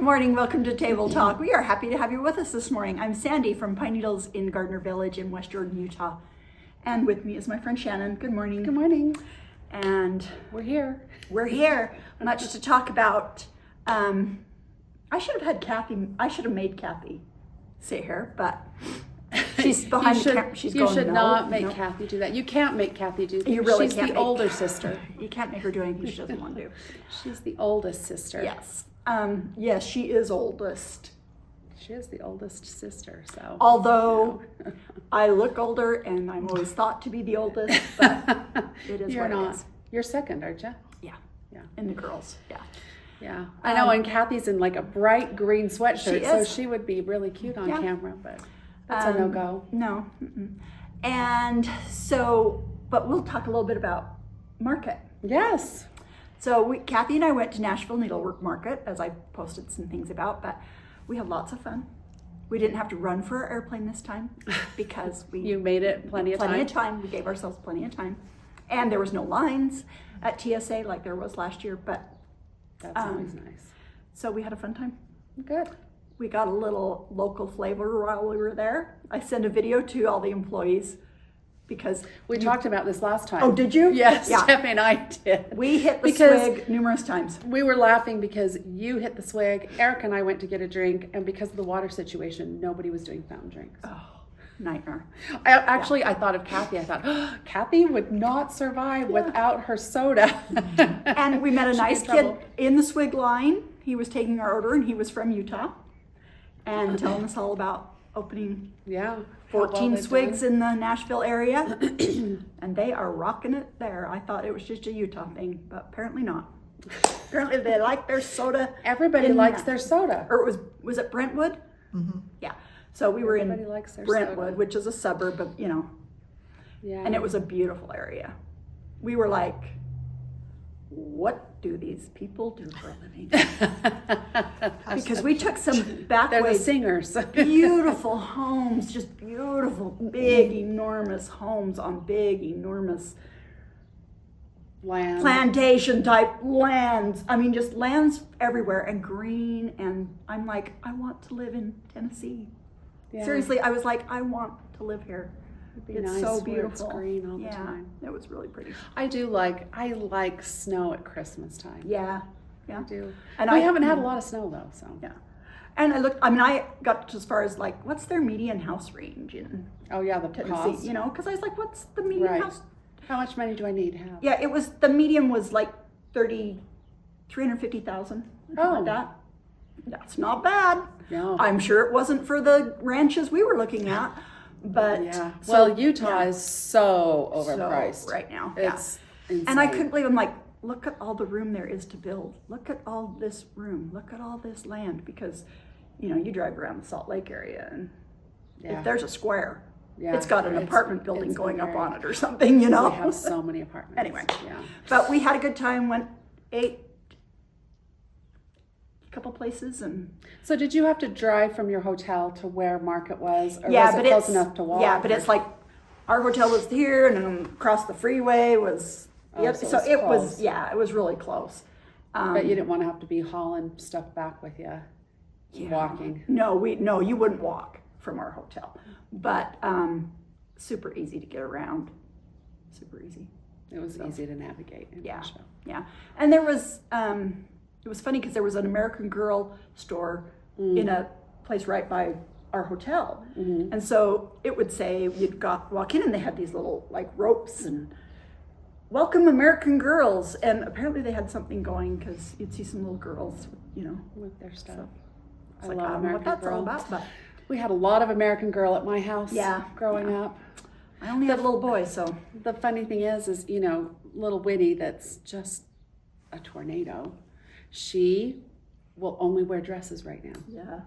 Good morning. Welcome to Table Talk. We are happy to have you with us this morning. I'm Sandy from Pine Needles in Gardner Village in West Jordan, Utah. And with me is my friend Shannon. Good morning. Good morning. And we're here. Much to talk about. I should have made Kathy sit here, but she's behind the camera. You should not make Kathy do that. You can't make Kathy do that. You really She's can't the make- older sister. You can't make her do anything she doesn't want to do. She's the oldest sister. Yes. Yes, she is oldest. She is the oldest sister, so. Although I look older and I'm always thought to be the oldest, but it is You're what not. it is. You're second, aren't you? Yeah. Yeah. And the girls, yeah. Yeah. I know, and Kathy's in like a bright green sweatshirt, She so is. she would be really cute on Yeah. camera, but that's a no-go. No. And so, but we'll talk a little bit about market. Yes. So Kathy and I went to Nashville Needlework Market, as I posted some things about, but we had lots of fun. We didn't have to run for our airplane this time because we You made it plenty of time. We gave ourselves plenty of time. And there was no lines at TSA like there was last year, but That's always nice. so we had a fun time. Good. We got a little local flavor while we were there. I sent a video to all the employees because We talked about this last time. Oh, did you? Yes, Yeah. Steffi and I did. We hit the Because- swig numerous times. We were laughing because you hit the swig. Eric and I went to get a drink, and because of the water situation, nobody was doing fountain drinks. Oh, nightmare. I thought of Kathy. I thought, Kathy would not survive without her soda. And we met a She'd be nice in kid trouble. in the swig line. He was taking our order and he was from Utah and telling us all about opening Yeah. 14 swigs in the Nashville area. And they are rocking it there. I thought it was just a Utah thing, but apparently not. Apparently they like their soda. Everybody in likes that- their soda. Or was it Brentwood? Mm-hmm. Yeah. So we were Everybody in likes their Brentwood, soda. which is a suburb of, Yeah. and it was a beautiful area. We were like, what do these people do for a living? Because we took some back They're the ways, singers. beautiful homes, just beautiful, big, enormous homes on big, enormous Land. plantation type lands. I mean, just lands everywhere and green. And I'm like, I want to live in Tennessee. Yeah. Seriously, I was like, I want to live here. It'd be It's nice so where beautiful. It's green all the Yeah, time. it was really pretty. I like snow at Christmas time. Yeah, I yeah. do. And we I haven't had a lot of snow though, so. Yeah. And I got as far as like, what's their median house range in Oh yeah, the Tennessee? cost. You know, because I was like, what's the median Right. house? How much money do I need to have? Yeah, the median was like 350,000, something Oh. like that. That's not bad. No. I'm sure it wasn't for the ranches we were looking at, but Yeah. so- Well, Utah yeah. is so So, overpriced right now. It's insane. And I couldn't believe, I'm like, look at all the room there is to build. Look at all this room. Look at all this land. Because, you drive around the Salt Lake area and Yeah. if there's a square, Yeah. it's got an It's- apartment building it's going up very- on it or something, We have so many apartments. Anyway. Yeah. But we had a good time, ate a couple places and So did you have to drive from your hotel to where Market was, or yeah, was but it close it's enough to walk? Yeah, but it's like our hotel was here and then across the freeway was Oh, yep. so So it's it was close. it was really close. But you didn't want to have to be hauling stuff back with you, walking. No, you wouldn't walk from our hotel, but super easy to get around, super easy. It was easy to navigate in Yeah, Nashville. yeah. And there was it was funny because there was an American Girl store in a place right by our hotel, and so it would say you'd walk in and they had these little like ropes and welcome American Girls, and apparently they had something going because you'd see some little girls, With their stuff. It's I like, love I don't know what American that's all Girl. about, but We had a lot of American Girl at my house Yeah, growing up. I only have a little boy, so The funny thing is little Winnie that's just a tornado, she will only wear dresses right now. yeah.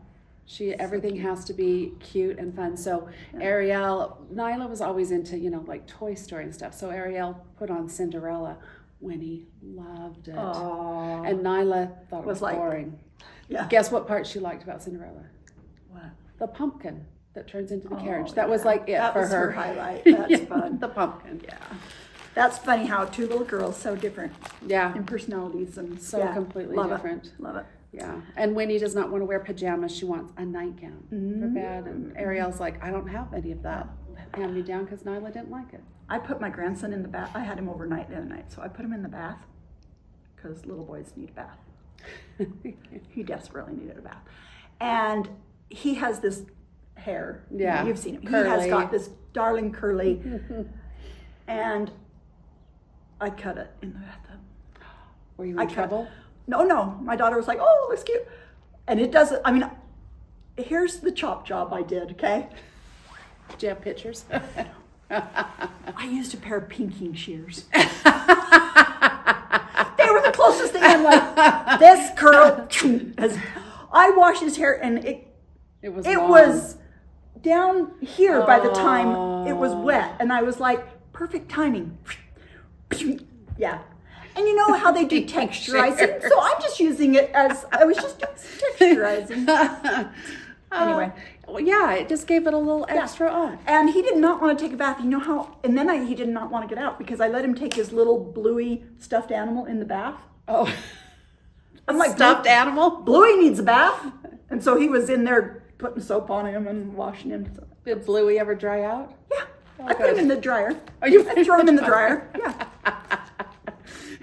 Everything has to be cute and fun. So Ariel, Nyla was always into, like Toy Story and stuff. So Ariel put on Cinderella. Winnie loved it. Oh, And Nyla thought it was like- boring. yeah. Guess what part she liked about Cinderella? What? The pumpkin that turns into the Oh, carriage. That was yeah. like it That for was her. her highlight. That's Yeah, fun. The pumpkin. Yeah. That's funny how two little girls so different Yeah. in personalities and So yeah, completely love different. Love it. Yeah. And Winnie does not want to wear pajamas. She wants a nightgown for bed. And Ariel's like, I don't have any of that hand me down because Nyla didn't like it. I put my grandson in the bath. I had him overnight the other night, so I put him in the bath because little boys need a bath. He desperately needed a bath. And he has this hair. Yeah. You've seen him. Curly. He has got this darling curly. And I cut it in the bathtub. Were you in trouble? No. My daughter was like, oh, looks cute. And it doesn't, I mean, here's the chop job I did, okay? Did you have pictures? I used a pair of pinking shears. They were the closest thing. I'm like, this curl. I washed his hair and it was down here by the time it was wet. And I was like, perfect timing. Yeah. And you know how they do texturizing? So I'm just using it as, I was just doing some texturizing. Anyway. Well, yeah, it just gave it a little extra oomph. And he did not want to take a bath. You know how, and then he did not want to get out because I let him take his little bluey stuffed animal in the bath. Oh. I'm like, stuffed animal? Bluey needs a bath. And so he was in there putting soap on him and washing him. Did Bluey ever dry out? Yeah. I put him in the dryer. Oh, you I throw him in the dryer. Yeah.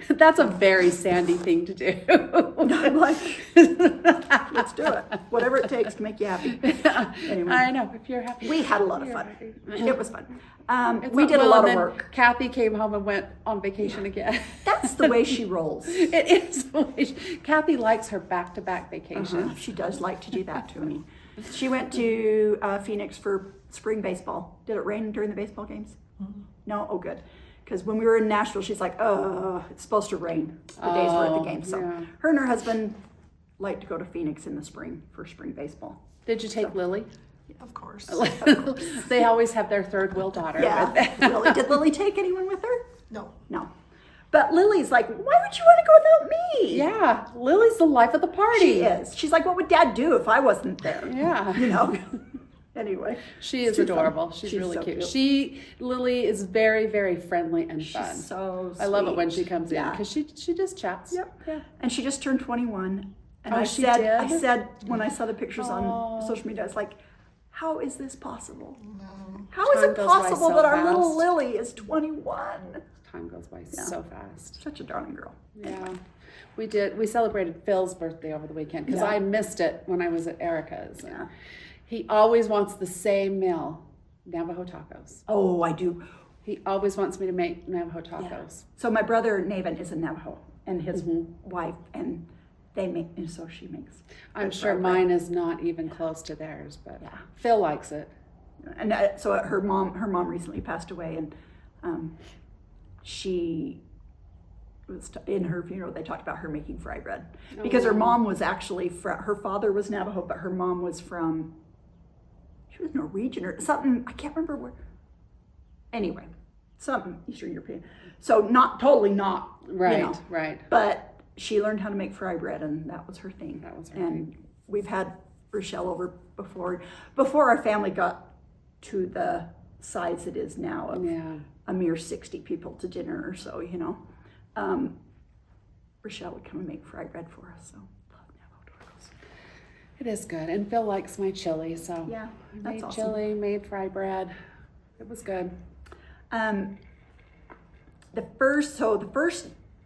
That's a very Sandy thing to do. I'm like, let's do it. Whatever it takes to make you happy. Anyway, I know. If you're happy. we had a lot of fun. happy. It was fun. We did a lot of work. Kathy came home and went on vacation again. That's the way she rolls. It is the way Kathy likes her back-to-back vacations. She does like to do that to me. She went to Phoenix for spring baseball. Did it rain during the baseball games? No? Oh, good. Because when we were in Nashville, she's like, oh, it's supposed to rain the days we're at the game. So her and her husband like to go to Phoenix in the spring for spring baseball. Did you take Lily? Yeah, of course. They always have their third wheel daughter. Yeah. Lily. Did Lily take anyone with her? No. But Lily's like, why would you want to go without me? Yeah, Lily's the life of the party. She is. She's like, what would Dad do if I wasn't there? Yeah. You know? Anyway. She is adorable. She's really so cute. Lily is very, very friendly and fun. She's so sweet. I love it when she comes in Yeah. because she just chats. Yep. Yeah. And she just turned 21. And Oh, she did? I said when I saw the pictures on social media, I was like, how is this possible? How is Time it goes by possible so that our little fast. Lily is 21? Time goes by so fast. Such a darling girl. Yeah. We celebrated Phil's birthday over the weekend because Yeah. I missed it when I was at Erica's. Yeah. He always wants the same meal, Navajo tacos. Oh, I do. He always wants me to make Navajo tacos. So my brother Naven is a Navajo, and his wife, and they make, and so she makes. I'm good sure fried bread. mine is not even close to theirs, but Yeah. Phil likes it. And so her mom recently passed away, and she was in her funeral. They talked about her making fry bread because her mom was actually her father was Navajo, but her mom was from. She was Norwegian or something. I can't remember where. Anyway, something Eastern European. So not totally not. Right, you know, right. But she learned how to make fry bread, and that was her thing. That was her and thing. we've had Rochelle over before our family got to the size it is now of a mere 60 people to dinner or so, you know. Rochelle would come and make fry bread for us, so love Navajo tacos. It is good. And Phil likes my chili, so Yeah, I that's made awesome. chili, made fried bread. It was good. The first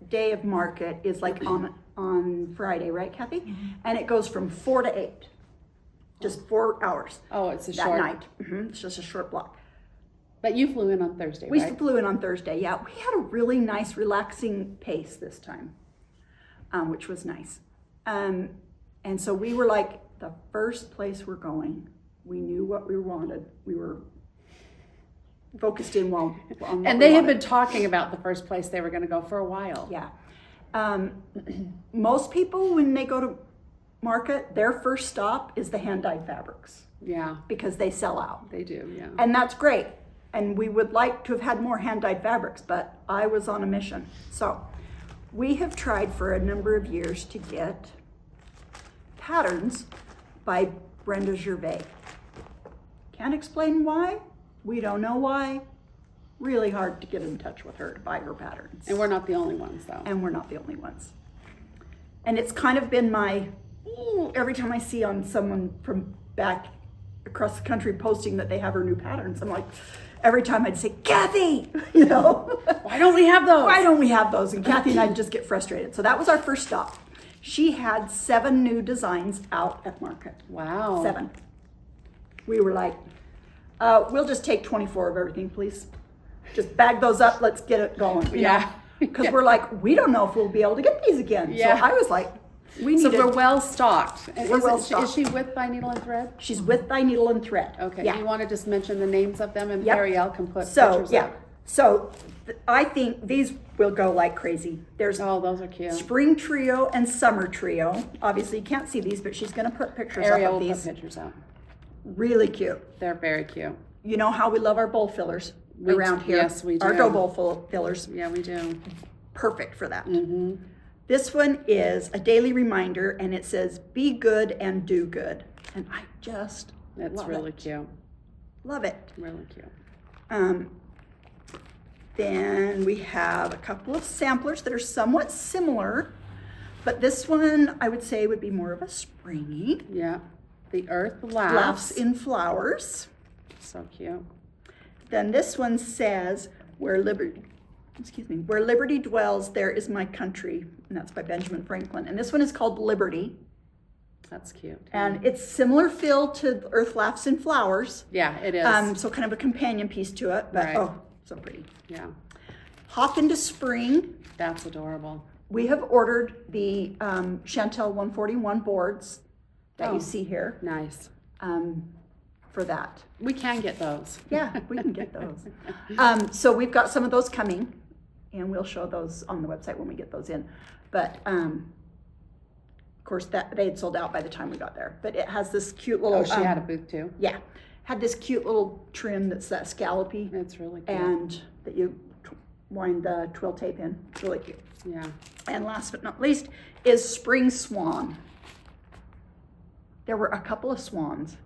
day of market is like on Friday, right, Kathy? And it goes from 4 to 8, just 4 hours Oh, it's a that short night. It's just a short block. But you flew in on Thursday, We right? flew in on Thursday. Yeah, we had a really nice, relaxing pace this time, which was nice. And so we were like, the first place we're going, we knew what we wanted. We were focused in on what And we they had wanted. been talking about the first place they were going to go for a while. Yeah. Most people, when they go to market, their first stop is the hand-dyed fabrics Yeah, because they sell out. they do, yeah. And that's great. And we would like to have had more hand-dyed fabrics, but I was on a mission. So we have tried for a number of years to get patterns by Brenda Gervais. Can't explain why. We don't know why. Really hard to get in touch with her to buy her patterns. And we're not the only ones, though. And we're not the only ones. And it's kind of been my ooh, every time I see on someone from back across the country posting that they have her new patterns, I'm like, every time I'd say, Kathy, you know, Why don't we have those? why don't we have those? And Kathy and I'd just get frustrated. So that was our first stop. She had 7 new designs out at market. Wow. 7. We were like, we'll just take 24 of everything, please. Just bag those up. Let's get it going. Yeah. Because we're like, we don't know if we'll be able to get these again. Yeah. So I was like, we need So we're well stocked. We're well stocked. Is she with by Needle and Thread? She's with by Needle and Thread. Okay. Yeah. You want to just mention the names of them, and Yep. Ariel can put So, pictures yeah. up. So I think these will go like crazy. There's Oh, those are cute. Spring Trio and Summer Trio. Obviously, you can't see these, but she's going to put pictures Ariel up of will put these. pictures up. Really cute. They're very cute. You know how we love our bowl fillers around here? Yes, we do. Our dough bowl fillers. Yeah, we do. Perfect for that. Mm-hmm. This one is a daily reminder, and it says, be good and do good. And I just That's love really it. cute. Love it. Really cute. Then we have a couple of samplers that are somewhat similar, but this one I would say would be more of a springy. Yeah. The Earth Laughs laughs. in flowers. So cute. Then this one says, where liberty dwells, there is my country. And that's by Benjamin Franklin. And this one is called Liberty. That's cute. And it's similar feel to Earth Laughs in Flowers. Yeah, it is. So kind of a companion piece to it, but Right. oh, so pretty. Yeah. Hop into spring. That's adorable. We have ordered the Chantel 141 boards that Oh. you see here Nice. for that. We can get those. Yeah, we can get those. So we've got some of those coming, and we'll show those on the website when we get those in. But of course, that they had sold out by the time we got there. But it has this cute little. Oh, she had a booth too. Yeah, had this cute little trim that's that scallopy, It's really cute. and that you wind the twill tape in. It's really cute. Yeah. And last but not least is Spring Swan. There were a couple of swans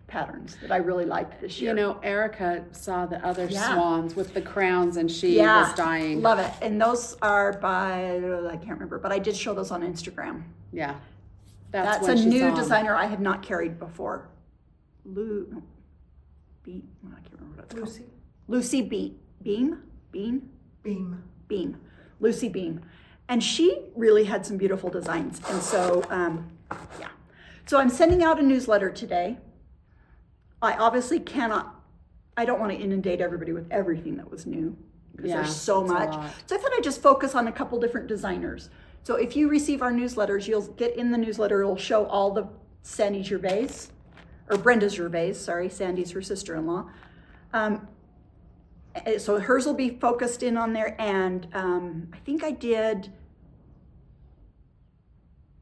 patterns that I really liked this year. You know, Erica saw the other Yeah. swans with the crowns, and she was dying. Love it. And those are by, I can't remember, but I did show those on Instagram. Yeah. That's when a she new saw 'em. designer I had not carried before. I can't remember what it's called. Lucy Beam. Lucy Beam. And she really had some beautiful designs. And so, yeah. So I'm sending out a newsletter today. I obviously I don't want to inundate everybody with everything that was new, because Yeah, there's so it's a much. lot. So I thought I'd just focus on a couple different designers. So if you receive our newsletters, you'll get in the newsletter, it'll show all the Sandy Gervais, or Brenda Gervais, sorry, Sandy's her sister-in-law. So hers will be focused in on there, and I think I did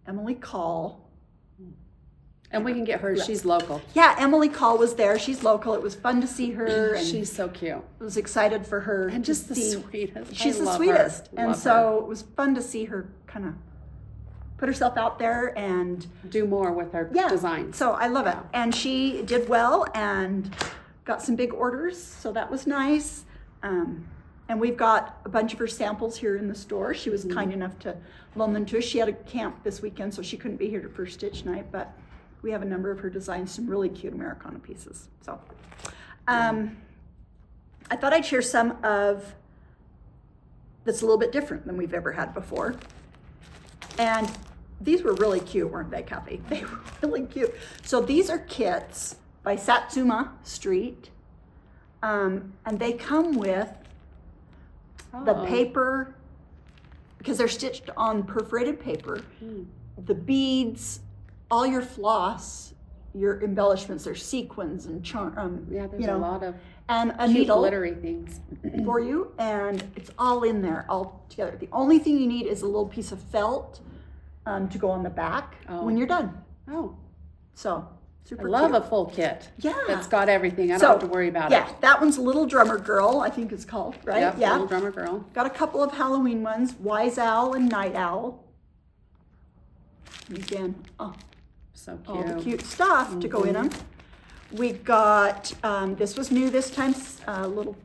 Emily Call. And we can get her. Yeah. She's local. Yeah, Emily Call was there. She's local. It was fun to see her, and She's so cute. I was excited for her. And to just the see. sweetest. She's I the love sweetest, her. and Love so it was fun to see her kind of put herself out there and her. Do more with her designs. So I love it, and she did well and got some big orders, so that was nice. And we've got a bunch of her samples here in the store. She was kind enough to loan them to us. She had a camp this weekend, so she couldn't be here for stitch night, but we have a number of her designs, some really cute Americana pieces. So I thought I'd share some of that's a little bit different than we've ever had before. And these were really cute, weren't they, Kathy? They were really cute. So these are kits by Satsuma Street. And they come with the paper, because they're stitched on perforated paper, the beads, all your floss, your embellishments, their sequins and charm. Yeah, there's a lot of and a cute needle glittery things for you, and it's all in there, all together. The only thing you need is a little piece of felt to go on the back when you're done. Oh, so super I love cute. a full kit. Yeah. That's got everything. I don't have to worry about Yeah, it. that one's Little Drummer Girl, I think it's called, right? Yep, Yeah. Little Drummer Girl. Got a couple of Halloween ones, Wise Owl and Night Owl. And again, So cute. all the cute stuff to go in them. We got, this was new this time, little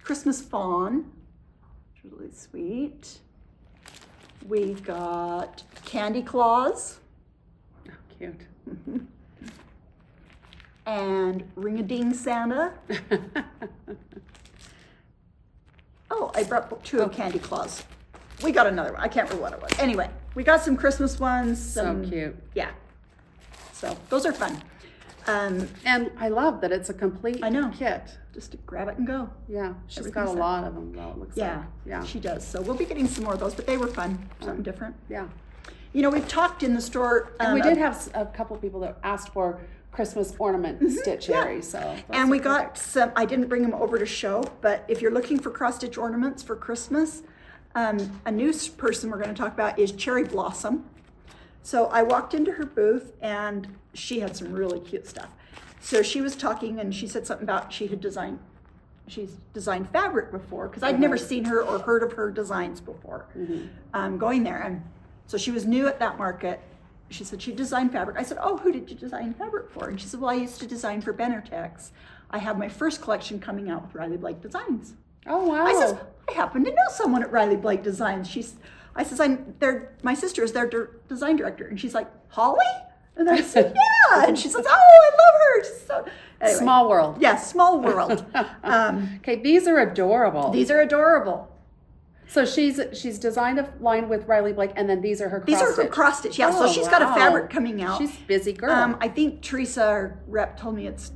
Christmas fawn, which is really sweet. We got Candy Claws. cute. And Ring-a-Ding Santa. Oh, I brought two of Candy Claus. We got another one. I can't remember what it was. Anyway, we got some Christmas ones. So cute. Yeah. So those are fun. And I love that it's a complete kit. Just to grab it and go. Yeah, she's got a lot of them, though, it looks like. Yeah, she does. So we'll be getting some more of those, but they were fun. Something different. Yeah. You know, we've talked in the store. And we did have a couple people that asked for Christmas ornament stitch areas. So and we got some, I didn't bring them over to show, but if you're looking for cross-stitch ornaments for Christmas, a new person we're going to talk about is Cherry Blossom. So I walked into her booth and she had some really cute stuff. So she was talking and she said something about she's designed fabric before, because I'd never seen her or heard of her designs before going there. And so she was new at that market. She said she designed fabric. I said, oh, who did you design fabric for? And she said, well, I used to design for Benartex. I have my first collection coming out with Riley Blake Designs. Oh, wow. I said, I happen to know someone at Riley Blake Designs. I said, my sister is their design director. And she's like, Holly? And I said, yeah. And she says, oh, I love her. So, anyway. Small world. Yeah, small world. Okay, these are adorable. These are adorable. So she's designed a line with Riley Blake, and then these are her cross stitch. These are her cross stitch, yeah. So she's got a fabric coming out. She's a busy girl. I think Teresa, our rep, told me it's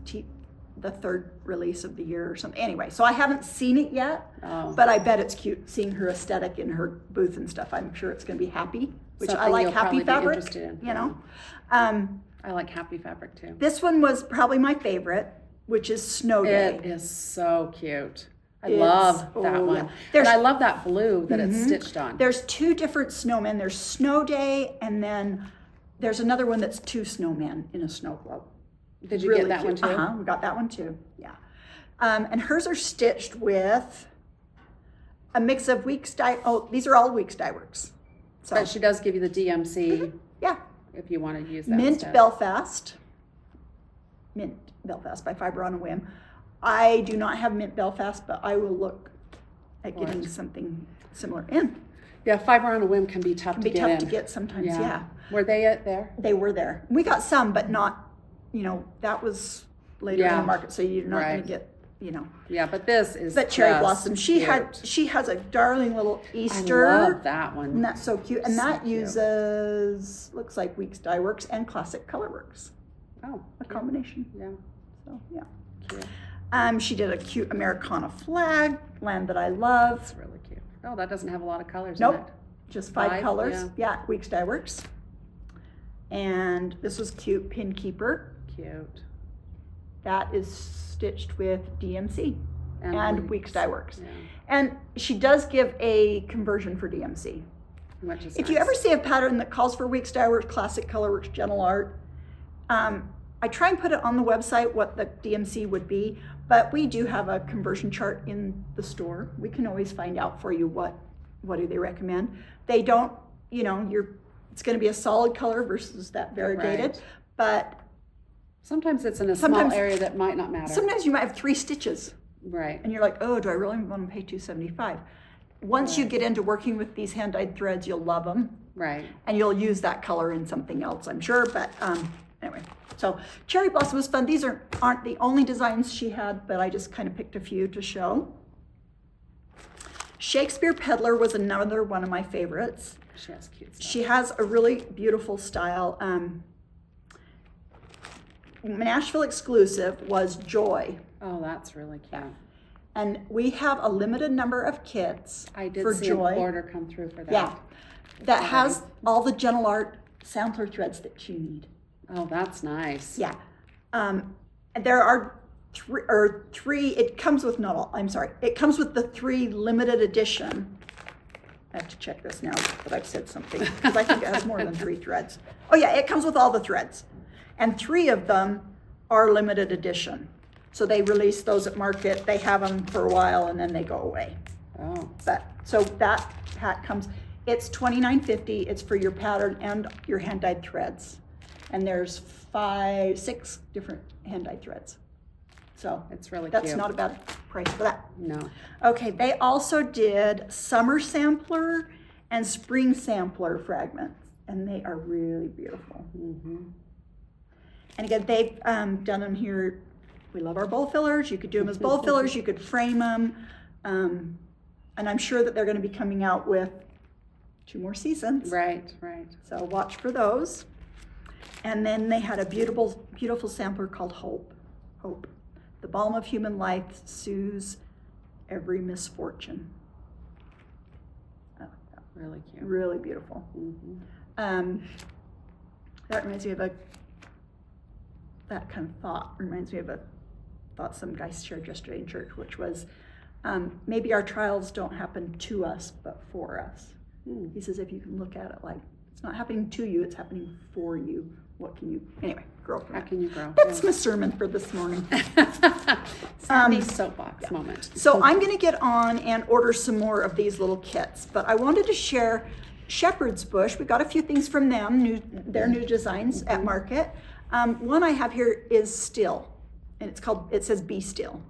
the third release of the year or something. Anyway, so I haven't seen it yet, but I bet it's cute seeing her aesthetic in her booth and stuff. I'm sure it's going to be happy, which Something I like happy you'll probably be fabric, interested in. you know. I like happy fabric too. This one was probably my favorite, which is Snow Day. It is so cute. I love that one. Yeah. And I love that blue that it's stitched on. There's two different snowmen. There's Snow Day, and then there's another one that's two snowmen in a snow globe. Did you get that one too? We got that one too, yeah. And hers are stitched with a mix of Weeks Dye. Oh, these are all Weeks Dye Works. So, but she does give you the DMC yeah. if you want to use that Mint instead. Belfast by Fiber on a Whim. I do not have Mint Belfast, but I will look at getting something similar in. Yeah, Fiber on a Whim can be tough to get in. to get sometimes, yeah. Were they there? They were there. We got some, but not, that was later in the market, so you're not going to get, Yeah, but this is But Cherry Blossom, she has a darling little Easter. I love that one. And that's so cute. And So that cute. uses, looks like Weeks Dye Works and Classic Color Works. Oh, A combination. yeah. So, yeah. Cute. She did a cute Americana flag, land that I love. That's really cute. Oh, that doesn't have a lot of colors Nope, in it. just five colors. Yeah. Yeah, Weeks Dye Works. And this was cute, Pin Keeper. Cute. That is stitched with DMC and Weeks Dye Works. Yeah. And she does give a conversion for DMC. Which is If you ever see a pattern that calls for Weeks Dye Works, Classic Color Works, Gentle Art, I try and put it on the website what the DMC would be, but we do have a conversion chart in the store. We can always find out for you what do they recommend. They don't, it's going to be a solid color versus that variegated, but sometimes it's in a small area that might not matter. Sometimes you might have 3 stitches. Right. And you're like, oh, do I really want to pay $275? Once you get into working with these hand-dyed threads, you'll love them. Right. And you'll use that color in something else, I'm sure. But anyway, so Cherry Blossom was fun. These aren't the only designs she had, but I just kind of picked a few to show. Shakespeare Peddler was another one of my favorites. She has cute stuff. She has a really beautiful style. Nashville exclusive was Joy. Oh, that's really cute. And we have a limited number of kits I did for see Joy. an order come through for that. Yeah, that has all the Gentle Art sampler threads that you need. Oh, that's nice. Yeah. And there are three, it comes with not all, I'm sorry, it comes with the 3 limited edition. I have to check this now that I've said something, because I think it has more than 3 threads. Oh yeah, it comes with all the threads. And 3 of them are limited edition. So they release those at market, they have them for a while, and then they go away. Oh. So that hat comes, it's $29.50, it's for your pattern and your hand-dyed threads. And there's 6 different hand-dyed threads. So it's really that's cute. not a bad price for that. No. Okay, they also did summer sampler and spring sampler fragments, and they are really beautiful. Mm-hmm. And again, they've done them here. We love our bowl fillers. You could do them as bowl fillers. You could frame them. And I'm sure that they're going to be coming out with 2 more seasons. Right. So watch for those. And then they had a beautiful, beautiful sampler called Hope. Hope. The balm of human life soothes every misfortune. Really cute. Really beautiful. That reminds me of that kind of thought reminds me of a thought some guy shared yesterday in church, which was maybe our trials don't happen to us, but for us. He says if you can look at it like it's not happening to you, it's happening for you. What can you, anyway, grow from How it. can you grow? That's my sermon for this morning. Sandy's soapbox moment. So I'm going to get on and order some more of these little kits, but I wanted to share Shepherd's Bush. We got a few things from them, their new designs at market. One I have here is Still, and it says Be Still.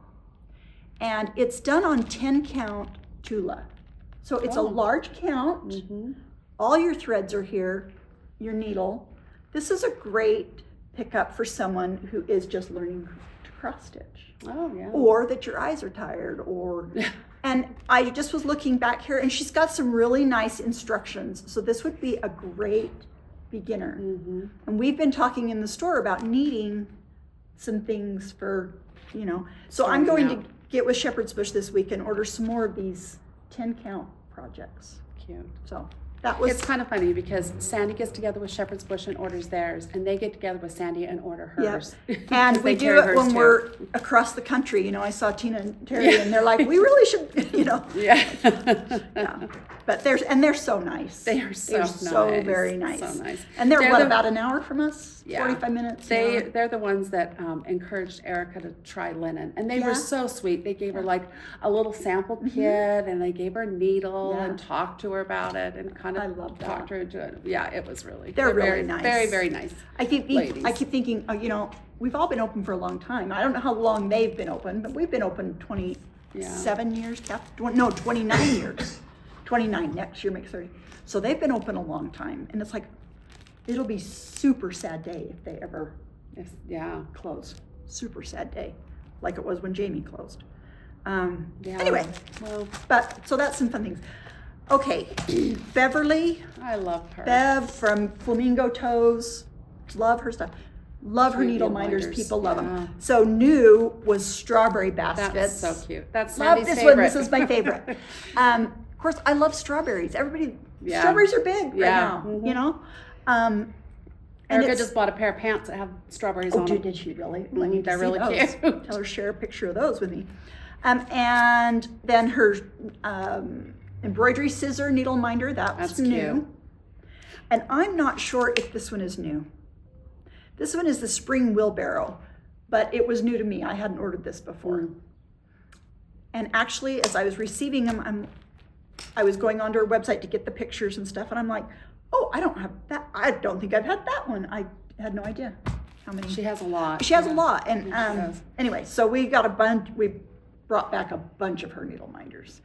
And it's done on 10 count Tula. So it's a large count. All your threads are here, your needle. This is a great pickup for someone who is just learning to cross stitch. Oh, yeah. Or that your eyes are tired, and I just was looking back here, and she's got some really nice instructions. So this would be a great beginner. And we've been talking in the store about needing some things for, So I'm going to get with Shepherd's Bush this week and order some more of these 10 count projects. Cute. So that was. It's kind of funny because Sandy gets together with Shepherd's Bush and orders theirs, and they get together with Sandy and order hers. And we do it when we're across the country. I saw Tina and Terry, and they're like, we really should, Yeah. But they're so nice. They are so nice. So very nice. So nice. And they're about an hour from us? Yeah. 45 minutes? They're the ones that encouraged Erica to try linen. And they were so sweet. They gave her like a little sample kit, and they gave her a needle and talked to her about it and kind of talked her into it. Yeah, it was really. They're really very nice. Very, very nice. I keep thinking, we've all been open for a long time. I don't know how long they've been open, but we've been open 27 years, 29 years. 29, next year makes 30. So they've been open a long time. And it's like, it'll be super sad day if they ever close. Super sad day, like it was when Jamie closed. Anyway, so that's some fun things. Okay, Beverly. I love her. Bev from Flamingo Toes. Love her stuff. Love her needle minders. People love them. So new was strawberry baskets. That's so cute. That's love Sandy's this favorite. one. This is my favorite. Of course, I love strawberries. Strawberries are big right now. And Erica just bought a pair of pants that have strawberries on them. Did she really? They're really cute. Tell her share a picture of those with me. And then her embroidery scissor needle minder. That's new. Cute. And I'm not sure if this one is new. This one is the spring wheelbarrow, but it was new to me. I hadn't ordered this before. And actually, as I was receiving them, I was going onto her website to get the pictures and stuff, and I'm like, oh, I don't have that. I don't think I've had that one. I had no idea how many. She has a lot. She has a lot. And anyway, so we got a bunch. We brought back a bunch of her needle minders.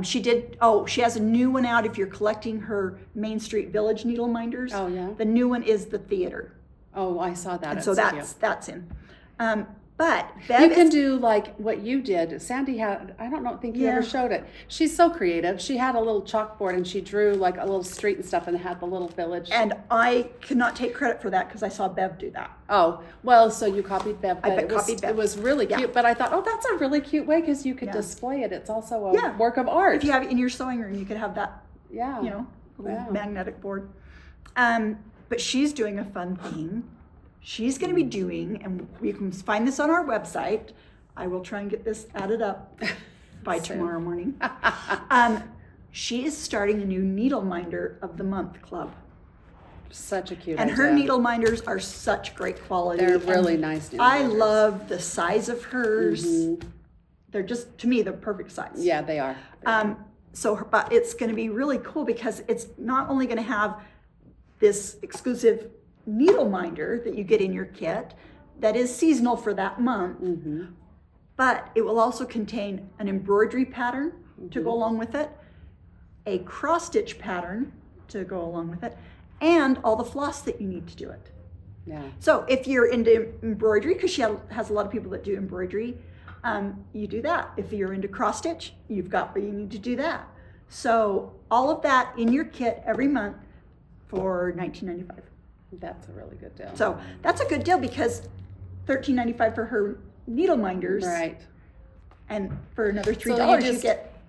She has a new one out if you're collecting her Main Street Village needle minders. Oh, yeah. The new one is the theater. Oh, I saw that. And so that's in. But Bev you can do like what you did. Sandy had, I don't think you ever showed it. She's so creative. She had a little chalkboard and she drew like a little street and stuff and had the little village. And I cannot take credit for that because I saw Bev do that. Oh, well, so you copied Bev. Copied Bev. It was really cute, but I thought, that's a really cute way because you could display it. It's also a work of art. If you have it in your sewing room, you could have that, magnetic board. But she's doing a fun thing. She's going to be doing, and you can find this on our website. I will try and get this added up by tomorrow morning. She is starting a new Needle Minder of the Month club. Such a cute And idea. her needle minders are such great quality. They're really nice needle I minders. love the size of hers. They're just, to me, the perfect size. Yeah, they are. But it's going to be really cool because it's not only going to have this exclusive needle minder that you get in your kit that is seasonal for that month, but it will also contain an embroidery pattern to go along with it, a cross stitch pattern to go along with it, and all the floss that you need to do it. Yeah. So if you're into embroidery, because she has a lot of people that do embroidery, you do that. If you're into cross stitch, you need to do that. So all of that in your kit every month for $19.95. That's a really good deal. So that's a good deal because $13.95 for her needle minders. Right. And for another $3,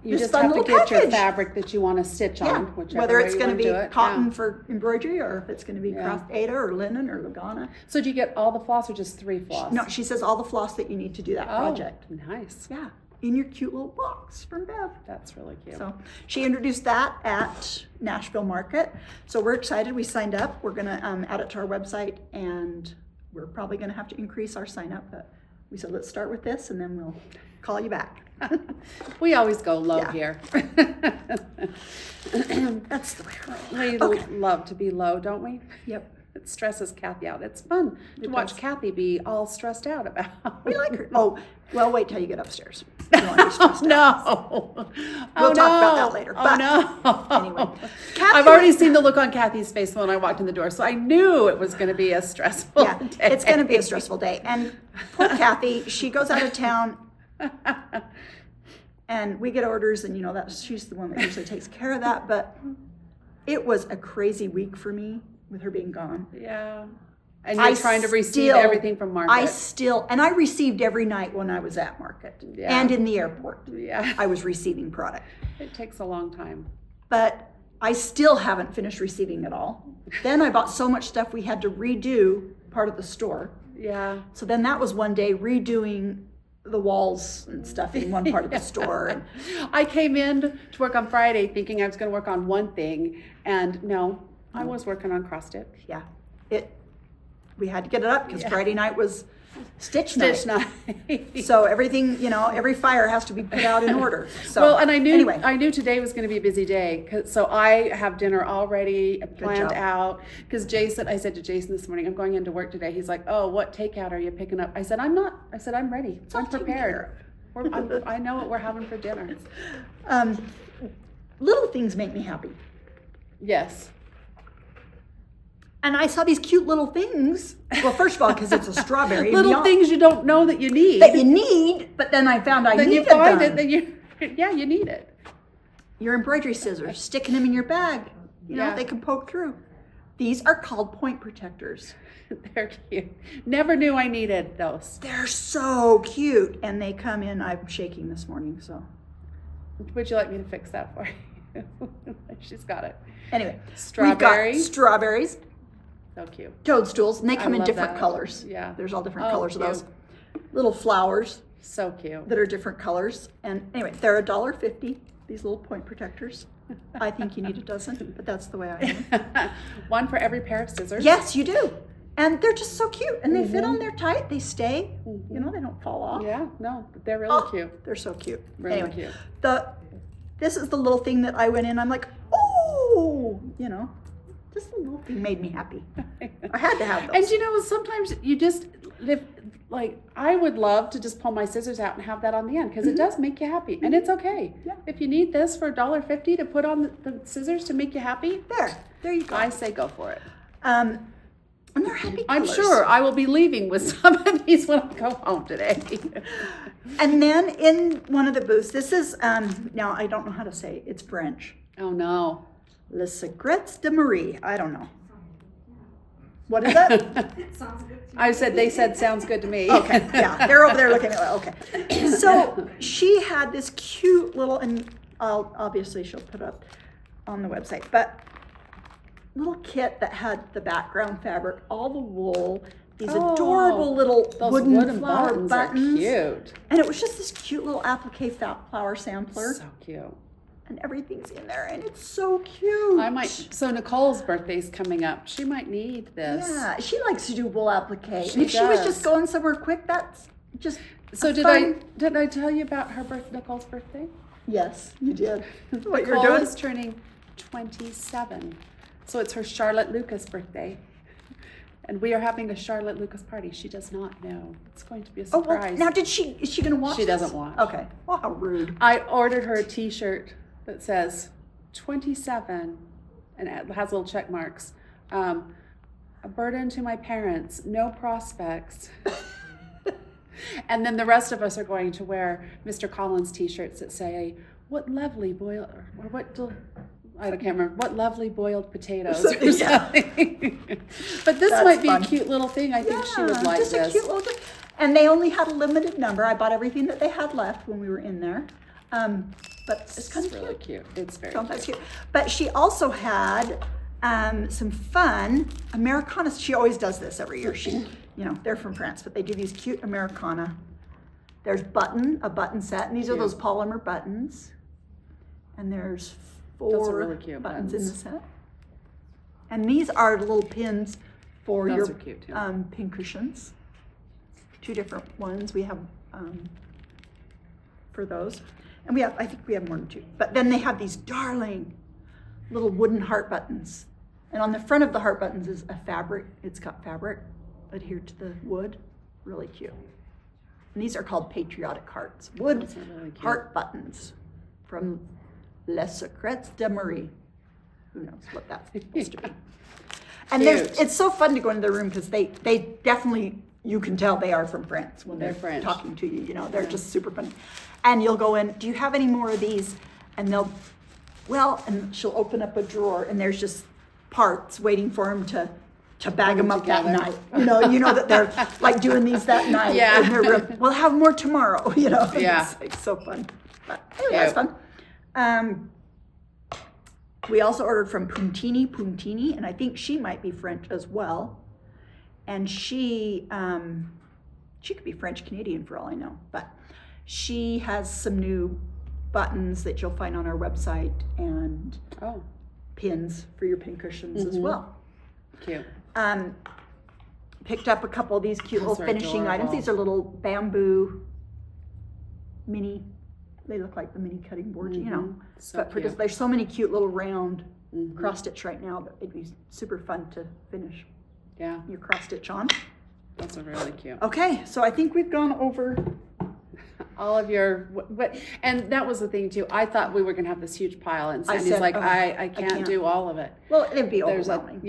you just have to get your fabric that you want to stitch on, whether it's going to be cotton for embroidery or if it's going to be crossed Aida or linen or Lugana. So do you get all the floss or just 3 floss? No, she says all the floss that you need to do that project. Nice. Yeah, in your cute little box from Bev. That's really cute. So she introduced that at Nashville Market. So we're excited. We signed up. We're going to add it to our website, and we're probably going to have to increase our sign up, but we said let's start with this and then we'll call you back. We always go low here. That's the way we love to be low, don't we? Yep. It stresses Kathy out. It's fun to watch Kathy be all stressed out about. We like her. Oh, well, wait till you get upstairs. You don't want to be stressed out. We'll talk about that later. Anyway, I've already seen the look on Kathy's face when I walked in the door, so I knew it was going to be a stressful day. It's going to be a stressful day. And poor Kathy, she goes out of town, and we get orders, and she's the one that usually takes care of that. But it was a crazy week for me with her being gone. Yeah. And you're trying to receive everything from Market. I received every night when I was at Market and in the airport. Yeah. I was receiving product. It takes a long time. But I still haven't finished receiving it all. Then I bought so much stuff we had to redo part of the store. Yeah. So then that was one day redoing the walls and stuff in one part of the store. And I came in to work on Friday thinking I was going to work on one thing, and no, I was working on cross stitch. Yeah. We had to get it up because Friday night was stitch night. So everything, every fire has to be put out in order. So and I knew today was going to be a busy day. So I have dinner already planned out. Because I said to Jason this morning, I'm going into work today. He's like, oh, what takeout are you picking up? I said, I'm not. I said, I'm ready. I'm prepared. I know what we're having for dinner. Little things make me happy. Yes. And I saw these cute little things. Well, first of all, because it's a strawberry. Little things you don't know that you need. But then I found I needed them. Then you find it, then you need it. Your embroidery scissors, sticking them in your bag. They can poke through. These are called point protectors. They're cute. Never knew I needed those. They're so cute. And they come in, I'm shaking this morning, so. Would you like me to fix that for you? She's got it. Anyway, we've got strawberries. So cute. Toadstools, and they come in different colors. Yeah. There's all different colors of those. Little flowers. So cute. That are different colors. And anyway, they're $1.50, these little point protectors. I think you need a dozen, but that's the way I am. One for every pair of scissors. Yes, you do. And they're just so cute. And they fit on there tight. They stay. They don't fall off. Yeah, no, they're really cute. They're so cute. Really cute. This is the little thing that I went in. I'm like, oh, just a little thing made me happy. I had to have those. And sometimes you just live, I would love to just pull my scissors out and have that on the end because it does make you happy. And it's okay. Yeah. If you need this for $1.50 to put on the scissors to make you happy, there you go. I say go for it. And they're happy colors. I'm sure I will be leaving with some of these when I go home today. And then in one of the booths, this is, now I don't know how to say, it's French. Oh no. Les Secrets de Marie. I don't know. What is that? Sounds good to me. I said, they said, sounds good to me. Okay, yeah. They're over there looking at it. Okay. So she had this cute little, and obviously she'll put up on the website, but little kit that had the background fabric, all the wool, these adorable little wooden flower buttons. Are cute. And it was just this cute little applique flower sampler. So cute. And everything's in there, and it's so cute. So Nicole's birthday's coming up. She might need this. Yeah, she likes to do wool applique. She She was just going somewhere quick. That's just so. Did I tell you about Nicole's birthday? Yes, you did. What Nicole you're doing is turning 27, so it's her Charlotte Lucas birthday, and we are having a Charlotte Lucas party. She does not know. It's going to be a surprise. Oh, well, now is she going to watch? She doesn't watch. Okay. Well, how rude. I ordered her a T-shirt that says 27, and it has little check marks. a burden to my parents, no prospects. And then the rest of us are going to wear Mr. Collins t-shirts that say, what lovely boiled, or I can't remember, what lovely boiled potatoes or something. But this might be fun. A cute little thing. I think she would like just this. A cute little thing. And they only had a limited number. I bought everything that they had left when we were in there. But it's kind of really cute. It's very cute. But she also had some fun Americanas. She always does this every year. They're from France, but they do these cute Americana. There's a button set, and these are those polymer buttons. And there's 4 really cute buttons in the set. And these are little pins for your pin cushions. 2 different ones we have for those. And I think we have more than 2. But then they have these darling little wooden heart buttons. And on the front of the heart buttons is a fabric. It's got fabric adhered to the wood. Really cute. And these are called patriotic hearts. Wood really heart buttons from Les Secrets de Marie. Who knows what that's supposed to be. And it's so fun to go into their room because they definitely, you can tell they are from France when they're French. Talking to you. They're just super funny. And you'll go in, do you have any more of these? And and she'll open up a drawer and there's just parts waiting for them to bag them up together. That night. You know that they're like doing these that night in their room. We'll have more tomorrow, Yeah. It's so fun. But anyway, that's fun. We also ordered from Puntini, and I think she might be French as well. And she could be French Canadian for all I know, but she has some new buttons that you'll find on our website and pins for your pin cushions as well. Cute. Picked up a couple of these cute little finishing items. These are little bamboo mini. They look like the mini cutting boards, So but because there's so many cute little round cross stitch right now that it'd be super fun to finish. Yeah. Your cross stitch on. Those are really cute. Okay, so I think we've gone over all of your and that was the thing too. I thought we were gonna have this huge pile, and Sandy's like, I can't do all of it. Well, it'd be overwhelming.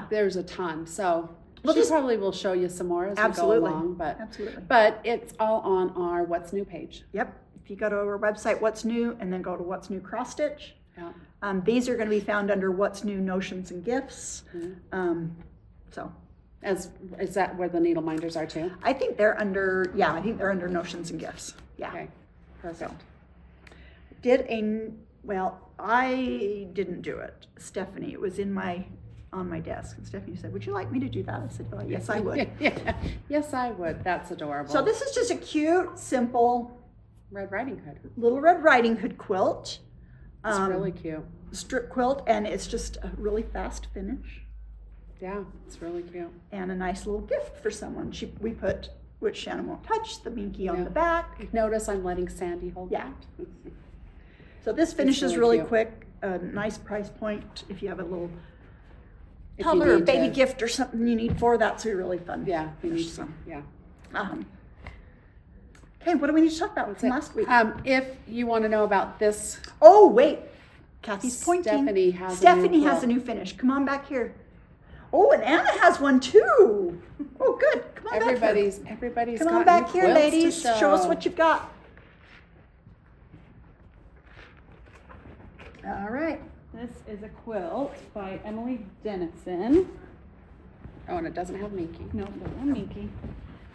There's a ton. So she probably will show you some more as we go along. But it's all on our What's New page. Yep. If you go to our website, What's New, and then go to What's New Cross Stitch. Yeah. These are going to be found under What's New Notions and Gifts. Is that where the needle minders are too? I think they're under Notions and Gifts. Yeah. Okay. Perfect. I didn't do it. Stephanie, it was on my desk, and Stephanie said, "Would you like me to do that?" I said, "Well, yes, I would." Yes, I would. That's adorable. So this is just a cute, simple Red Riding Hood. Little Red Riding Hood quilt. It's really cute. Strip quilt, and it's just a really fast finish. Yeah, it's really cute. And a nice little gift for someone. We put, which Shannon won't touch, the minky on the back. Notice I'm letting Sandy hold that. So this finishes really quick. A nice price point if you have a little toddler or baby gift or something you need for that's really fun. Yeah, you need some. Yeah. Okay, what do we need to talk about from last week? If you want to know about this. Oh, wait. Kathy's pointing. Stephanie has a new finish. Come on back here. Oh, and Anna has one too. Oh, good. Come on back here. Everybody's Come on back here, ladies. Show us what you've got. All right. This is a quilt by Emily Dennison. Oh, and it doesn't have Minky. No, it doesn't have Minky.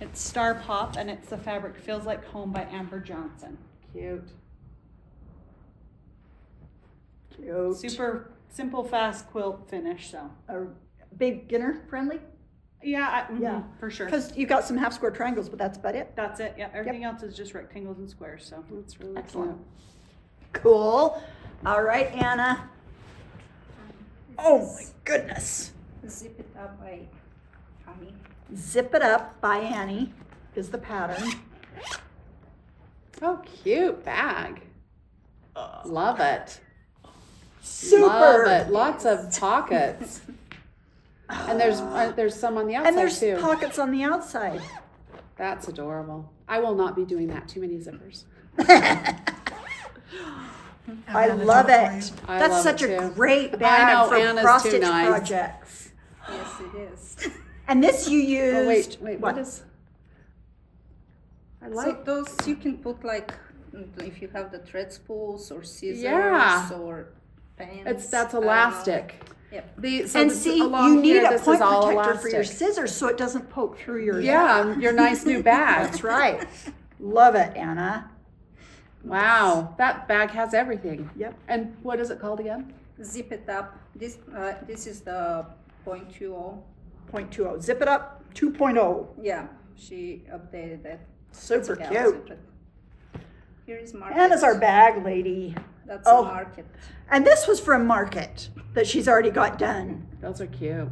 It's Star Pop, and it's The Fabric Feels Like Home by Amber Johnson. Cute. Super simple, fast quilt finish, so. Beginner friendly? Yeah, for sure. Because you got some half square triangles, but that's about it. That's it, yeah. Everything else is just rectangles and squares, so. That's really excellent. Cool. All right, Anna. Oh my goodness. Zip It Up by Annie. Zip It Up by Annie is the pattern. Oh, cute bag. Love it. Super. Love it. Lots of pockets. And there's some on the outside too. And there's pockets on the outside. That's adorable. I will not be doing that. Too many zippers. I love it. That's such a great bag for cross-stitch projects. Yes. it is. And this you used. Oh, wait, what? what is? I So like. those you can put like, if you have the thread spools or scissors Yeah. or pens. That's I don't know. elastic. Yep. And see, you need a this point is all protector for your elastic. scissors so it doesn't poke through your. Yeah, your nice new bag. That's right. Love it, Anna. Wow, that bag has everything. Yep. And what is it called again? Zip it up. This is the 0.20. 0.20. Zip it up. 2.0. Yeah, she updated it. Super It's a cute. galaxy, but here is Market. Anna's our bag lady. That's Oh. a Market. And this was from Market that she's already got done. Those are cute.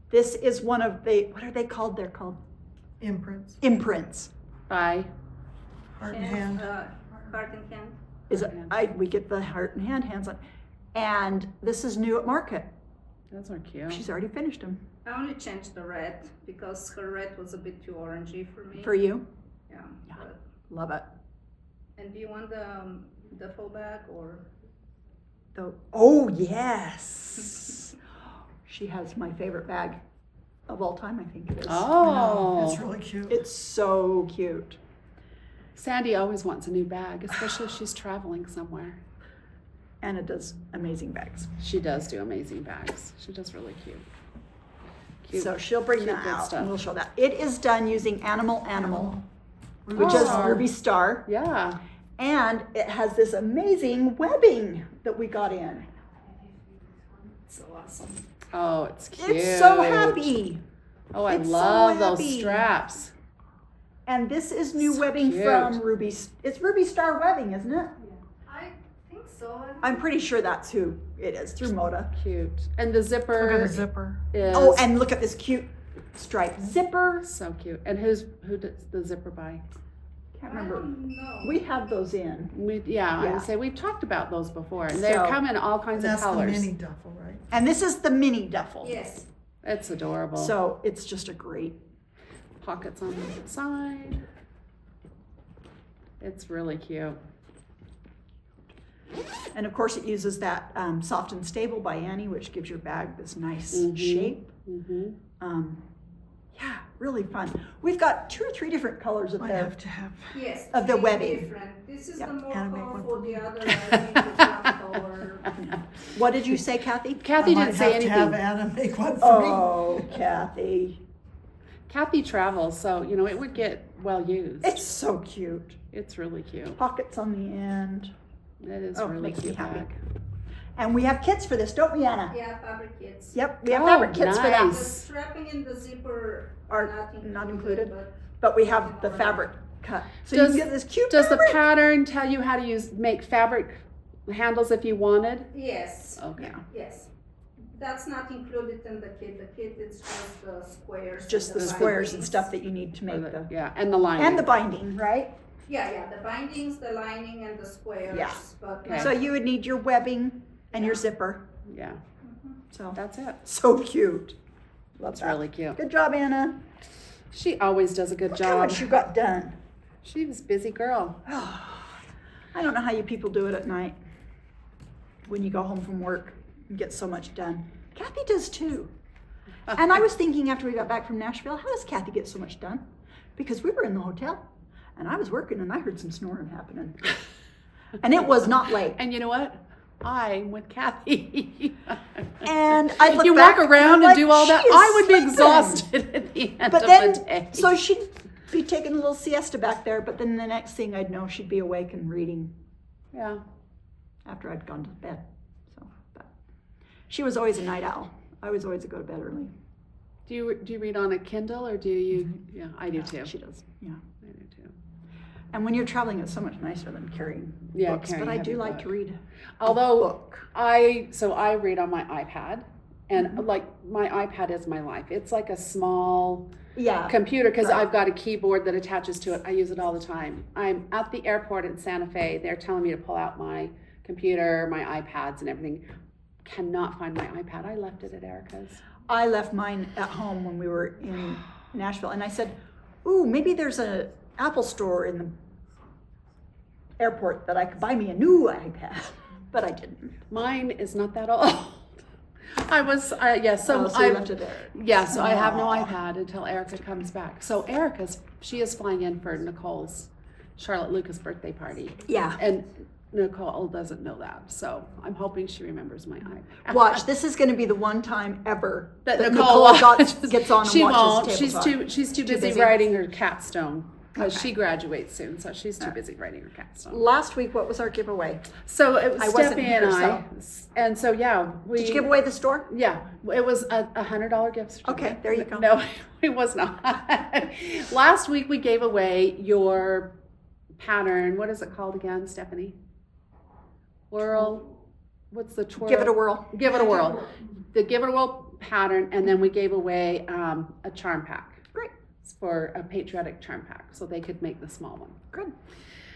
This is one of what are they called? They're called Imprints. imprints. Bye. Heart and hand. Heart and hand. Is it? We get the heart and hands on. And this is new at Market. Those are cute. She's already finished them. I only changed the red because her red was a bit too orangey for me. For you. Yeah. Yeah. But, Love it. and do you want the duffel bag or? Oh, yes. She has my favorite bag of all time, I think it is. Oh, It's really cute. It's so cute. Sandy always wants a new bag, especially if she's traveling somewhere. Anna does amazing bags. She does do amazing bags. She does really cute. Cute. So she'll bring cute that good out stuff. and we'll show that. It is done using Animal, which is Oh. Ruby Star. Yeah. And it has this amazing webbing that we got in. So awesome. Oh, it's cute. It's so happy. Oh, I It's so love those happy. straps. And this is new So webbing cute. from Ruby. It's Ruby Star webbing, isn't it? I think so. I'm pretty sure that's who it is, through Moda. Cute. And the zipper Look at the zipper. is Oh, and look at this cute striped zipper. so cute. And who does the zipper by? Can't remember. No. We have those in. I Yeah. would say we've talked about those before, and they So- come in all kinds of That's the colors. mini duffel, right? And this is the mini duffel. Yes. It's adorable. So it's just a great. Pockets on the side. It's really cute. And of course, it uses that Soft and Stable by Annie, which gives your bag this nice Mhm. shape. Mm-hmm. Yeah, really fun. We've got 2 or 3 different colors of Might the. have to have. Yes. Of the three webbing. Different. This is Yeah. the more Can I make one colorful. for The you? other I think is not color. What did you say, Kathy? Kathy I might didn't say have to have anything. Anna make one for me. Oh, Kathy. Kathy travels, so it would get well used. It's so cute. It's really cute. Pockets on the end. It is Oh, really makes me cute happy. bag. And we have kits for this, don't we, Anna? Yeah, fabric kits. Yep, we have Oh, fabric kits for that. The nice. strapping and the zipper Are are not included, but but we have the fabric cut. So Does- you can get this cute Does the fabric. pattern tell you how to make fabric handles if you wanted? yes, Okay. Yeah. yes. That's not included in the kit. The kit is just the squares. Just and the squares and bindings. stuff that you need to Or make the. yeah, and the lining. And the binding, right? Yeah, the bindings, the lining, and the squares. Yeah. But Okay. So you would need your webbing and your zipper. Yeah, So that's it. so cute. Love It's that. really cute. Good job, Anna. She always does a good Look how job. much you got done. She was a busy girl. I don't know how you people do it at night when you go home from work and get so much done. Kathy does too. And I was thinking after we got back from Nashville, how does Kathy get so much done? Because we were in the hotel and I was working and I heard some snoring happening. And it was not late. And you know what? I'm with Kathy. And I look You back walk and around I'm and like, do all that. "She is I would be sleeping." exhausted at the end But of then, the day. so she'd be taking a little siesta back there, but then the next thing I'd know, she'd be awake and reading Yeah. after I'd gone to bed. So, but she was always a night owl. I was always a go to bed early. Do you read on a Kindle or do you? Yeah, I do too. She does, yeah. I do too. And when you're traveling, it's so much nicer than carrying Yeah, books. carrying But I heavy do like book. to read. Although book. I read on my iPad, and Mm-hmm. like my iPad is my life. It's like a small Yeah. computer because Right. I've got a keyboard that attaches to it. I use it all the time. I'm at the airport in Santa Fe. They're telling me to pull out my computer, my iPads, and everything. Cannot find my iPad. I left it at Erica's. I left mine at home when we were in Nashville, and I said, "Ooh, maybe there's an Apple store in the airport that I could buy me a new iPad," but I didn't. Mine is not that old. I was, yes, so So you I, left it there. yeah, so I have no Aw. iPad until Erica comes back. So she is flying in for Nicole's Charlotte Lucas birthday party. Yeah. And Nicole doesn't know that, so I'm hoping she remembers my iPad. Watch, this is going to be the one time ever that Nicole gets on and she watches won't. tabletop. She's too busy writing her capstone because she graduates soon, so she's too busy writing her capstone. Last week, what was our giveaway? So it was I wasn't Steffi here, and I, and so yeah, Did you give away the store? Yeah, it was a $100 gift certificate. Okay, there you go. No, it was not. Last week we gave away your pattern. What is it called again, Stephanie? Whirl. What's the twirl? Give it a whirl. Give it a whirl. The Give It a Whirl pattern, and then we gave away a charm pack. Great. For a patriotic charm pack, so they could make the small one. Good.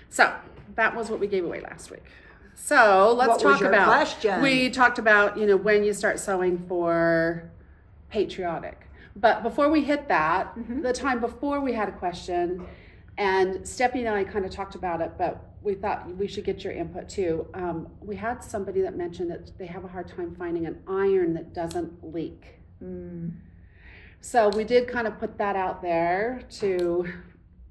So that was what we gave away last week. So let's What was talk your about. question? We talked about when you start sewing for patriotic. But before we hit that, the time before we had a question, and Stephanie and I kind of talked about it, but we thought we should get your input too. We had somebody that mentioned that they have a hard time finding an iron that doesn't leak. So we did kind of put that out there to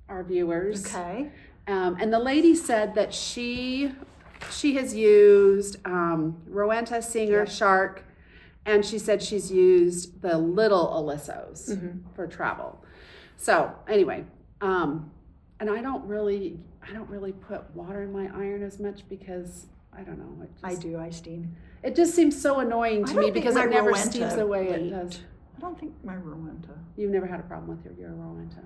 our viewers. Okay. And the lady said that she has used Rowenta, Singer, Shark, and she said she's used the little Alissos for travel. So anyway, and I don't really put water in my iron as much because I don't know. I do, I steam. It just seems so annoying to I me don't because think it my never Rowenta steams the way it leaked. does. I don't think my Rowenta. You've never had a problem with your Rowenta.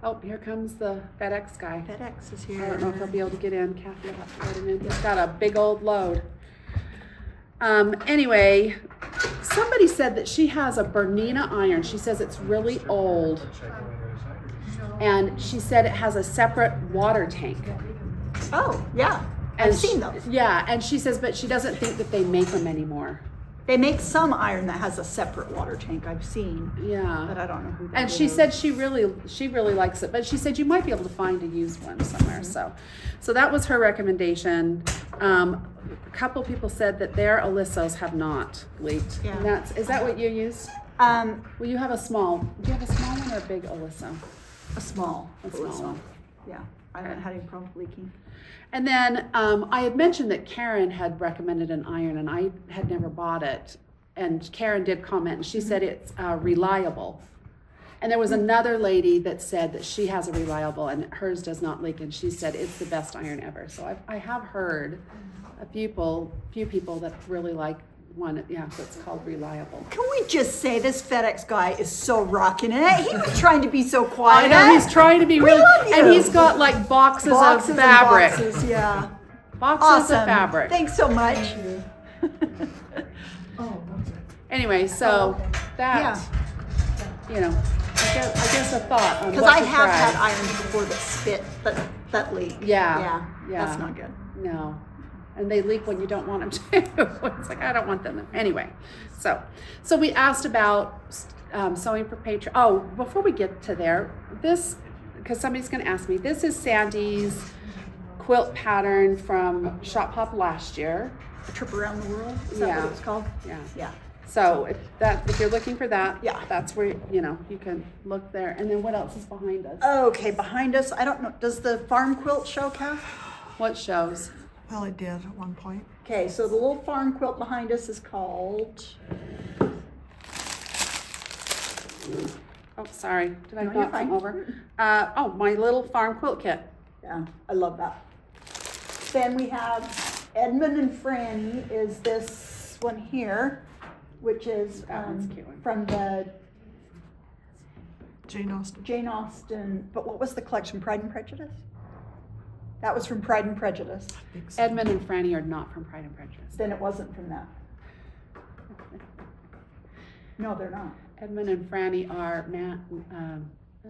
Oh, here comes the FedEx guy. FedEx is I here. don't know if he'll be able to get in. Kathy will have to let him in. He's got a big old load. Anyway, somebody said that she has a Bernina iron. She says it's really old. And she said it has a separate water tank. Oh, yeah. And I've seen those. Yeah, and she says, but she doesn't think that they make them anymore. They make some iron that has a separate water tank I've seen, Yeah. but I don't know who that And she is. said she really likes it, but she said you might be able to find a used one somewhere. So that was her recommendation. A couple people said that their Alissos have not leaked. Yeah. And is that what you use? Well, you have a small. Do you have a small one or a big Alisso? A small. A small one. Yeah, I haven't had any problem leaking. And then I had mentioned that Karen had recommended an iron, and I had never bought it. And Karen did comment, and she said it's reliable. And there was another lady that said that she has a reliable, and hers does not leak, and she said it's the best iron ever. So I have heard a few people that really like one, that's called reliable. Can we just say this FedEx guy is so rocking it? He was trying to be so quiet. I know, he's trying to be We really, love you. and he's got like boxes of and fabric. boxes, yeah. Boxes Awesome. of fabric. Thanks so much. Anyway, so that, I guess a thought on Because what I to have try. had irons before that spit, that leak. Yeah. That's not good. No. And they leak when you don't want them to. It's like, I don't want them. Anyway, so we asked about sewing for Patreon. Oh, before we get to there, because somebody's going to ask me, this is Sandy's quilt pattern from Shop Hop last year. A trip around the world? Is that what it's called? Yeah. Yeah. So if you're looking for that, Yeah. that's where, you can look there. And then what else is behind us? Okay, behind us, I don't know, does the farm quilt show, Kath? What shows? Well, it did at one point. Okay, so the little farm quilt behind us is called, Oh, sorry. Did I No, you're knock them fine. over? My little farm quilt kit. yeah, I love that. Then we have Edmund and Franny is this one here, which is That one's a cute one. from the Jane Austen. Jane Austen, but what was the collection, Pride and Prejudice? That was from Pride and Prejudice. Edmund and Franny are not from Pride and Prejudice. Then it wasn't from that. No, they're not. Edmund and Franny are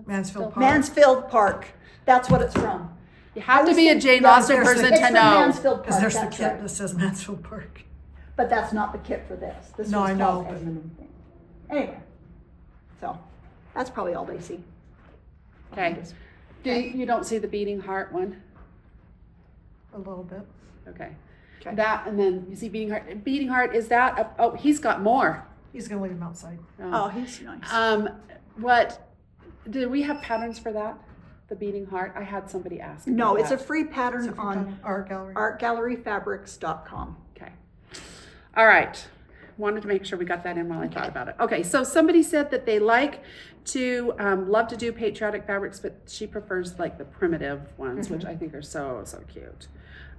Mansfield Park. Mansfield Park. That's what it's from. You have to was be a thinking- Jane yeah, Austen there's person the- It's to from know. Mansfield Because Park, there's the that's kit right. that says Mansfield Park. But that's not the kit for this. This No, was I called know, but- Edmund and Franny. Anyway, so that's probably all they see. Okay. You don't see the beating heart one? A little bit. Okay. Okay. That, and then you see Beating Heart. Beating Heart, is that, oh, he's got more. He's gonna leave him outside. Oh, he's nice. What, do we have patterns for that? The Beating Heart? I had somebody ask. No, about it's a that. free pattern It's a free on art gallery. artgalleryfabrics.com. Okay. All right. Wanted to make sure we got that in while I thought about it. Okay, so somebody said that they like to, love to do patriotic fabrics, but she prefers like the primitive ones, which I think are so, so cute.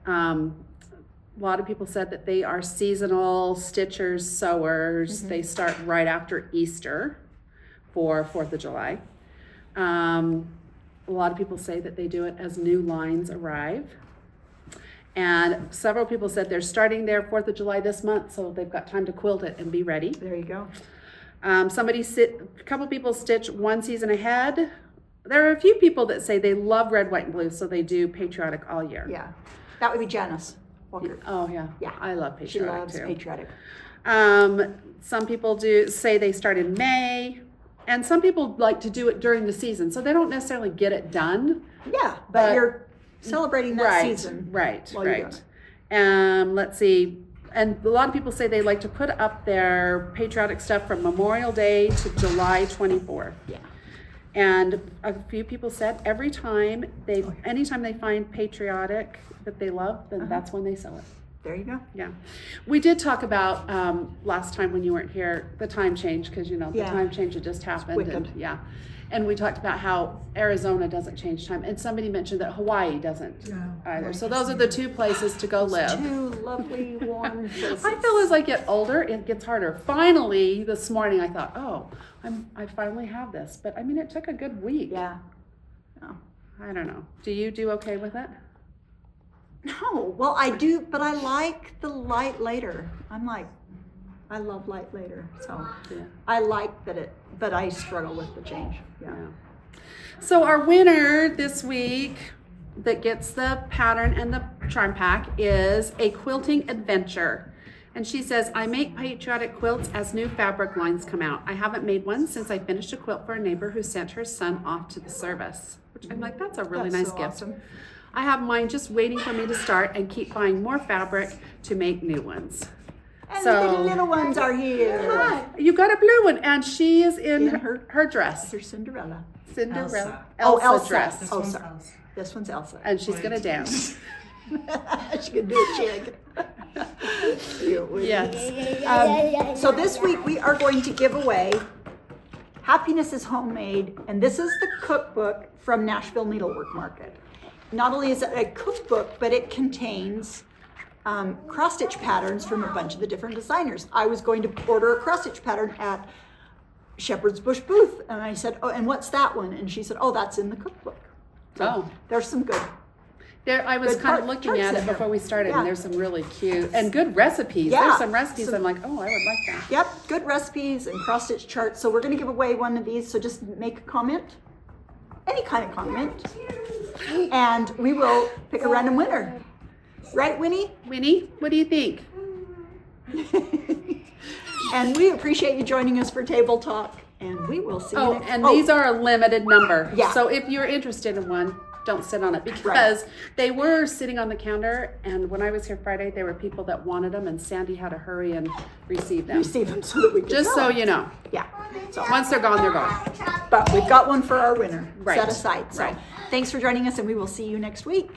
A lot of people said that they are seasonal stitchers, sewers. They start right after Easter for 4th of July. A lot of people say that they do it as new lines arrive. And several people said they're starting their 4th of July this month, so they've got time to quilt it and be ready. There you go. A couple people stitch one season ahead. There are a few people that say they love red, white, and blue, so they do patriotic all year. Yeah. That would be Janice Walker. Oh yeah. Yeah. I love She patriotic loves too. patriotic. Some people do say they start in May, and some people like to do it during the season, so they don't necessarily get it done. Yeah, but But- you're celebrating that Right, season. right, while you're doing right. Let's see. And a lot of people say they like to put up their patriotic stuff from Memorial Day to July 24th. Yeah. And a few people said anytime they find patriotic that they love, then that's when they sell it. There you go. Yeah. We did talk about last time when you weren't here, the time change, because the Yeah. time change had just happened. wicked. And, yeah. And we talked about how Arizona doesn't change time. And somebody mentioned that Hawaii doesn't No, either. Hawaii So those are the two places to go live. Two lovely warm places. I feel as I get older, it gets harder. Finally, this morning, I thought, I finally have this. But I mean, it took a good week. Yeah. No. I don't know. Do you do okay with it? No, well, I do, but I like the light later. I love light later. So Yeah. I like but I struggle with the change. Yeah. Yeah. So our winner this week that gets the pattern and the charm pack is a quilting adventure. And she says, I make patriotic quilts as new fabric lines come out. I haven't made one since I finished a quilt for a neighbor who sent her son off to the service. Which I'm like, that's a really That's nice so gift. awesome. I have mine just waiting for me to start and keep buying more fabric to make new ones. And So- the little ones are here. Hi, you got a blue one, and she is in In her dress. Here's Cinderella. Cinderella. Oh, Elsa. dress. This Oh, one's sorry. ours. This one's Elsa. And she's going to dance. She can do a jig. Yes. So this week we are going to give away Happiness is Homemade, and this is the cookbook from Nashville Needlework Market. Not only is it a cookbook, but it contains cross-stitch patterns from a bunch of the different designers. I was going to order a cross-stitch pattern at Shepherd's Bush booth, and I said, oh, and what's that one? And she said, oh, that's in the cookbook. So there's some good. There, I was Good kind of part- looking parts at in it there. before we started, Yeah. and there's some really cute and good recipes. Yeah. There's some recipes So- I'm like, oh, I would like that. Yep, good recipes and cross-stitch charts. So we're going to give away one of these. So just make a comment, any kind of comment, and we will pick a random winner. Right, Winnie? Winnie, what do you think? And we appreciate you joining us for Table Talk, and we will see you Oh, next. and these are a limited number. Yeah. So if you're interested in one, don't sit on it, because they were sitting on the counter, and when I was here Friday, there were people that wanted them, and Sandy had to hurry and receive them. receive them so that we can Just sell so them. you know. Yeah. So, Once they're gone, they're gone. but we've got one for our winner Right, set aside. So right. thanks for joining us, and we will see you next week.